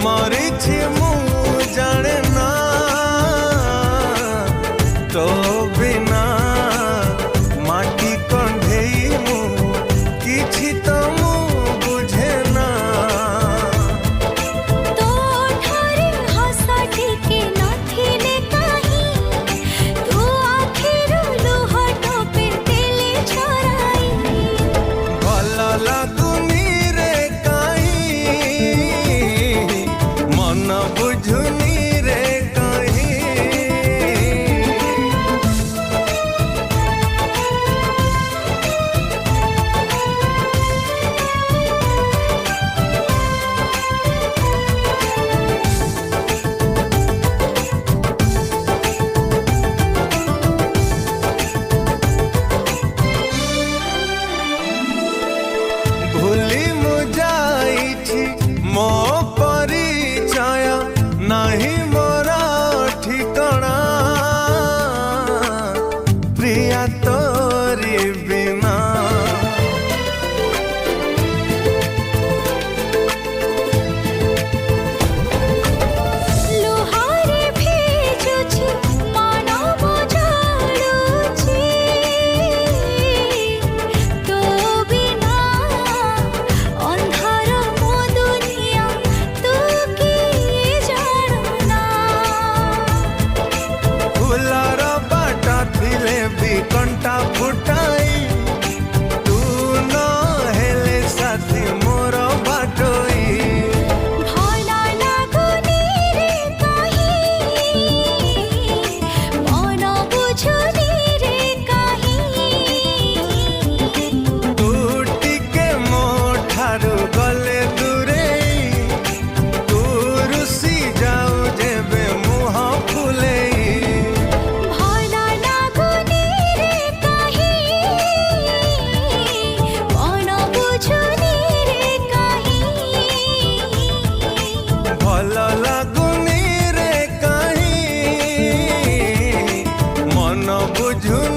मरिछि मु जाने ना तो बिना माटी कंढेई मु किछि तो मु बुझे ना तो ठारे हसा टिके नथिले काहे तू आखिर लुह टोपे देले छोराई भल लागुनी रे काई मन बुझुनी रे काई भूली मु जाइछि मो परिचय नहीं मोरा ठिकाना प्रिया तोरी बिना लुहारे भेजुछि मानव जालुछि तो बिना अंधार मो दुनिया तू किए जानुना फुलर बाटा थिले भी कंटा फुटाई तू न हेले साथी मोर बाटोई भला लागुनी रे काहे मन बुझुनी रे काहे तू टिके मो ठारू गले दूरे तू रुसी जाऊ जेबे मुह फुलेई भला लागुनी रे काहे मन बुझुनी रे काहे भल लागुनी रे काई मन बुझुनी